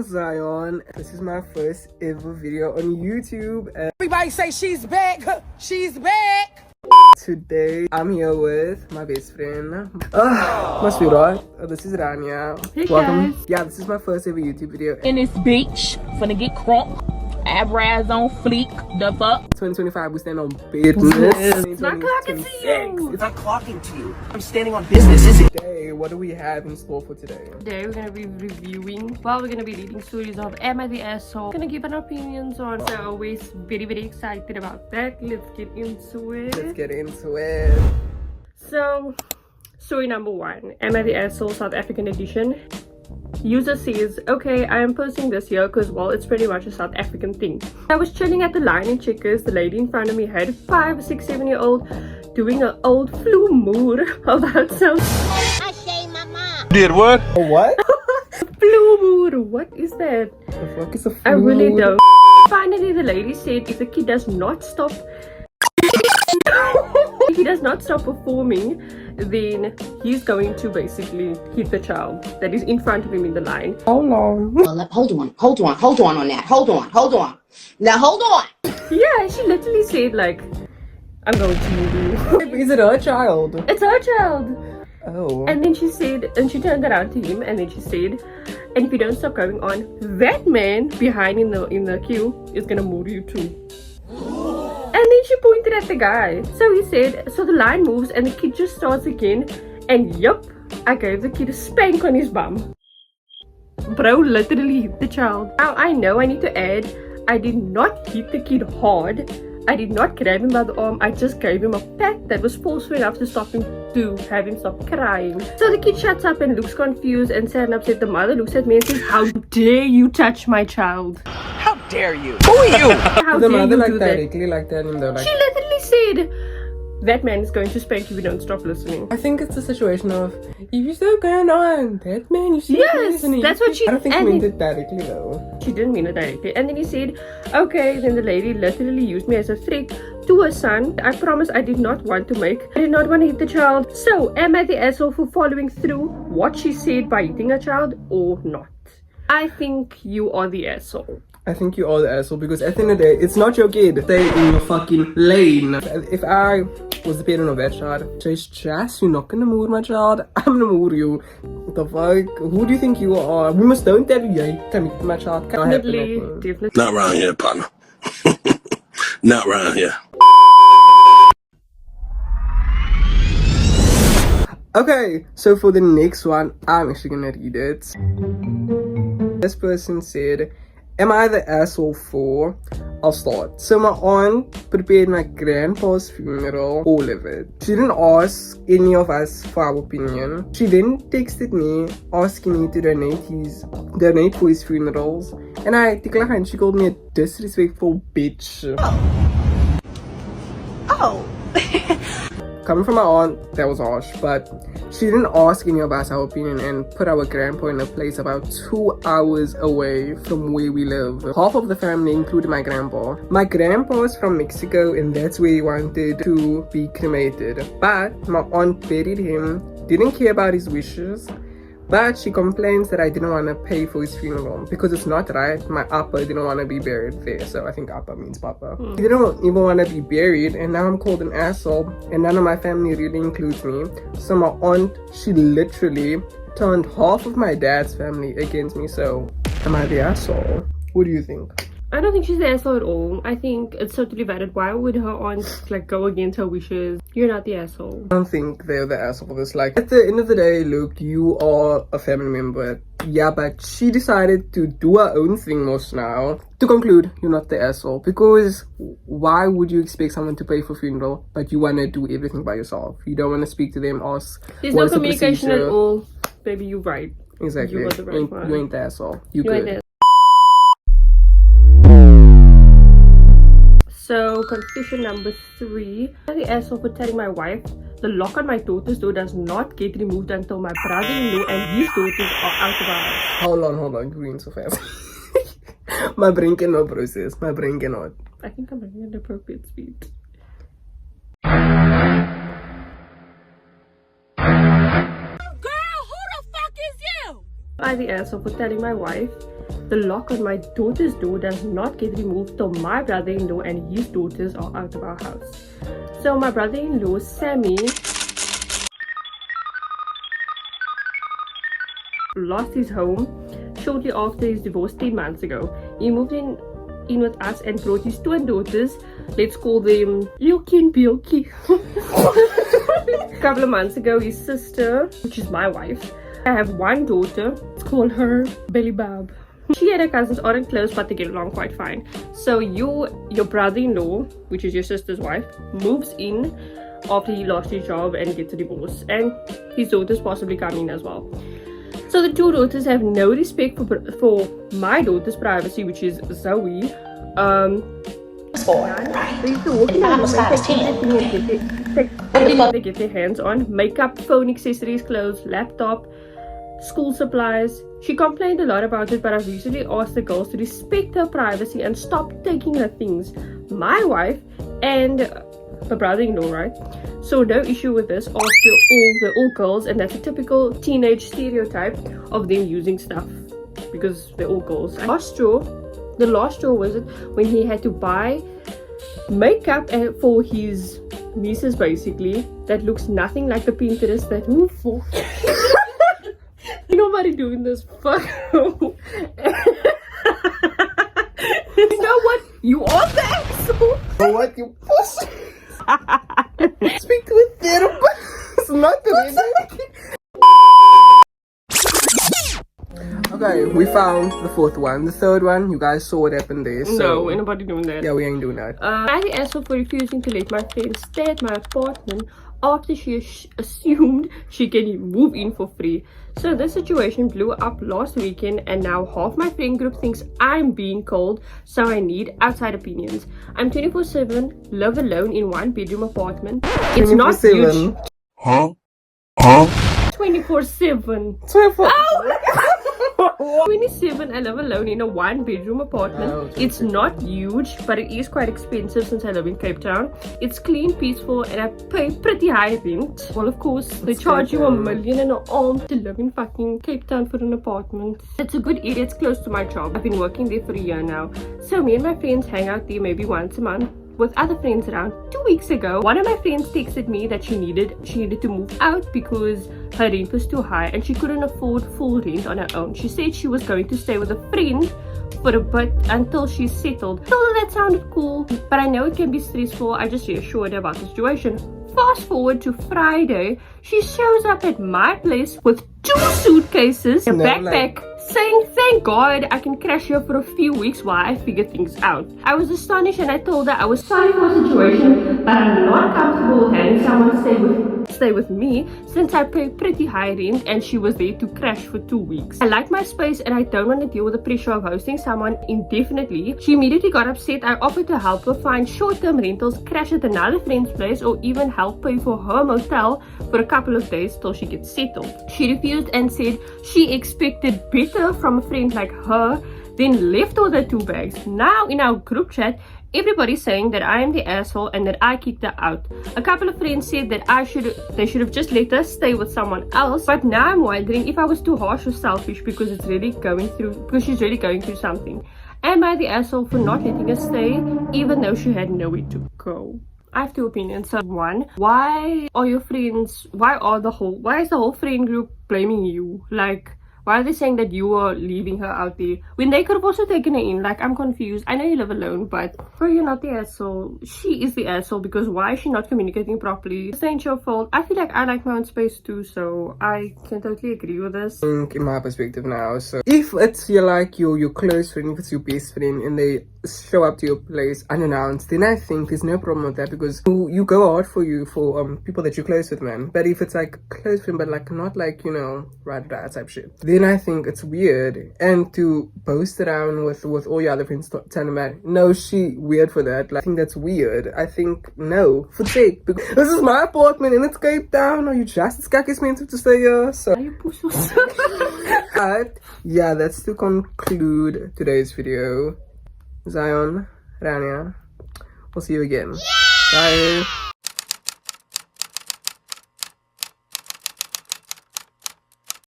Zion. This is my first ever video on YouTube. Everybody say she's back. She's back. Today I'm here with my best friend. My sweetheart. This is Rania. Hey Welcome. guys. Yeah, this is my first ever YouTube video. In this beach, finna get crunk. Eyebrows on fleek. The fuck? 2025, we stand on business. It's not clocking to you. It's not clocking to you. I'm standing on business, is it? Today, what do we have in store for today? Today we're gonna be reviewing, we're gonna be reading stories of Am I the Asshole? Gonna give an opinions on, so we're very excited about that. Let's get into it. Let's get into it. So, story number 1, Am I the Asshole? South African edition. User says, okay, I am posting this here because, well, it's pretty much a South African thing. I was chilling at the line in Checkers. The lady in front of me had 5, 6, 7-year-old doing an old flu mood about some... I say mama. Did what? A what? Flu mood. What is that? The fuck is a flu? I really don't. Finally, the lady said if the kid does not stop... if he does not stop performing, then he's going to basically hit the child that is in front of him in the line. How long? Well, hold on on that. Hold on. Now hold on. Yeah, she literally said like, I'm going to move you. Is it her child? It's her child. Oh. And then she said, and she turned around to him and then she said, and if you don't stop going on, that man behind in the queue is gonna murder you too. And then she pointed at the guy. So he said, so the line moves and the kid just starts again. And yup, I gave the kid a spank on his bum. Bro literally hit the child. Now I know I need to add, I did not hit the kid hard. I did not grab him by the arm. I just gave him a pat that was forceful enough to stop him, to have him stop crying. So the kid shuts up and looks confused and sad and upset. The mother looks at me and says, how dare you touch my child? How dare you? Who are you? How The dare mother you like do that? directly like that in the like. She literally said, that man is going to spank if you don't stop listening. I think it's a situation of if you still going on, that man you see. Yes, that's what she. I don't think she and meant it directly though. She didn't mean it directly. And then he said, okay, then the lady literally used me as a threat to her son. I promise I did not want to hit the child. So, am I the asshole for following through what she said by hitting a child or not? I think you are the asshole. I think you are the asshole because at the end of the day, it's not your kid. Stay in your fucking lane. If I was the parent of that child, Jess, you're not gonna move my child. I'm gonna move you. What the fuck? Who do you think you are? We must don't tell you. Tell me, my child can't happen. Definitely. Not around here, partner. Not around here. Okay, so for the next one, I'm actually gonna read it. This person said, am I the asshole for? I'll start. So my aunt prepared my grandpa's funeral, all of it. She didn't ask any of us for our opinion. She then texted me asking me to donate for his funerals. And I declined and she called me a disrespectful bitch. Oh. Coming from my aunt, that was harsh, but she didn't ask any of us our opinion and put our grandpa in a place about 2 hours away from where we live. Half of the family, including my grandpa. My grandpa is from Mexico and that's where he wanted to be cremated. But my aunt buried him, didn't care about his wishes. But she complains that I didn't want to pay for his funeral because it's not right. My appa didn't want to be buried there. So I think appa means papa. He didn't even want to be buried and now I'm called an asshole and none of my family really includes me. So my aunt, she literally turned half of my dad's family against me. So am I the asshole? What do you think? I don't think she's the asshole at all. I think it's totally valid. Why would her aunt like go against her wishes? You're not the asshole. I don't think they're the asshole for this. Like, at the end of the day, look, you are a family member. Yeah, but she decided to do her own thing most now. To conclude, you're not the asshole. Because why would you expect someone to pay for funeral, but you want to do everything by yourself? You don't want to speak to them, ask. There's no communication at all. Baby, you're right. Exactly. You are the right one. You ain't the asshole. You ain't good. the So, confession number 3. I'm the asshole for telling my wife the lock on my daughter's door does not get removed until my brother-in-law and his daughters are out of our house. Hold on, green so fast. My brain cannot process. My brain cannot. I think I'm running at an appropriate speed. Girl, who the fuck is you? I'm the asshole for telling my wife The lock on my daughter's door does not get removed till my brother-in-law and his daughters are out of our house. So my brother-in-law, Sammy, lost his home shortly after his divorce 10 months ago. He moved in with us and brought his twin daughters. Let's call them Yoki and Bioki. A couple of months ago, his sister, which is my wife, I have one daughter. Let's call her Billy Bob. She and her cousins aren't close, but they get along quite fine. So your brother-in-law, which is your sister's wife, moves in after he lost his job and gets a divorce, and his daughters possibly come in as well. So the two daughters have no respect for my daughter's privacy, which is Zoe. They used to walk in the room, they get their hands on makeup, phone accessories, clothes, laptop, school supplies. She complained a lot about it, but I've recently asked the girls to respect her privacy and stop taking her things. My wife and the brother-in-law, right? So no issue with this after they're all girls, and that's a typical teenage stereotype of them using stuff because they're all girls. The last straw was it when he had to buy makeup for his nieces, basically, that looks nothing like the Pinterest that for. Nobody doing this. Fuck. You know what? You are the asshole. For what, you pussy? Speak to a therapist, not to me. Okay, we found the fourth one. The third one, you guys saw what happened there. So no, ain't nobody doing that. Yeah, we ain't doing that. I the asshole for refusing to let my friend stay at my apartment after she assumed she can move in for free. So this situation blew up last weekend, and now half my friend group thinks I'm being cold, so I need outside opinions. I'm 24/7, live alone in one bedroom apartment. It's not huge. Huh? 24/7. 24. 27, I live alone in a one bedroom apartment. It's not huge, but it is quite expensive since I live in Cape Town. It's clean, peaceful, and I pay pretty high rent. Well, of course, they charge you $1 million and an arm to live in fucking Cape Town for an apartment. It's a good area, it's close to my job. I've been working there for a year now. So me and my friends hang out there maybe once a month with other friends around. 2 weeks ago, one of my friends texted me that she needed to move out because her rent was too high and she couldn't afford full rent on her own. She said she was going to stay with a friend for a bit until she's settled. I told her that sounded cool, but I know it can be stressful. I just reassured her about the situation. Fast forward to Friday, she shows up at my place with 2 suitcases, a backpack, saying thank God I can crash here for a few weeks while I figure things out. I was astonished and I told her I was sorry for the situation, but I'm not comfortable having someone stay with me since I pay pretty high rent and she was there to crash for 2 weeks. I like my space and I don't want to deal with the pressure of hosting someone indefinitely. She immediately got upset. I offered to help her find short-term rentals, crash at another friend's place, or even help pay for her motel for a couple of days till she gets settled. She refused and said she expected better from a friend like her, then left all the 2 bags. Now in our group chat, everybody's saying that I am the asshole and that I kicked her out. A couple of friends said that they should have just let her stay with someone else, but now I'm wondering if I was too harsh or selfish because she's really going through something. Am I the asshole for not letting her stay even though she had nowhere to go? I have 2 opinions. So one, why is the whole friend group blaming you? Like, why are they saying that you are leaving her out there when they could have also taken her in? Like, I'm confused. I know you live alone, but bro, you're not the asshole. She is the asshole because why is she not communicating properly? It's ain't your fault. I feel like I like my own space too, so I can totally agree with this. I think in my perspective now, so if it's your close friend, if it's your best friend and they show up to your place unannounced, then I think there's no problem with that because you go hard for people that you're close with, man. But if it's like close friend but like not like, you know, right type shit, then I think it's weird. And to boast around with all your other friends telling them, no, she weird for that. Like, I think that's weird. I think no, for sake, because this is my apartment and it's Cape Town. Are you just as cocky expensive to stay here? So but yeah, that's to conclude today's video. Zion, Rania, we'll see you again. Bye.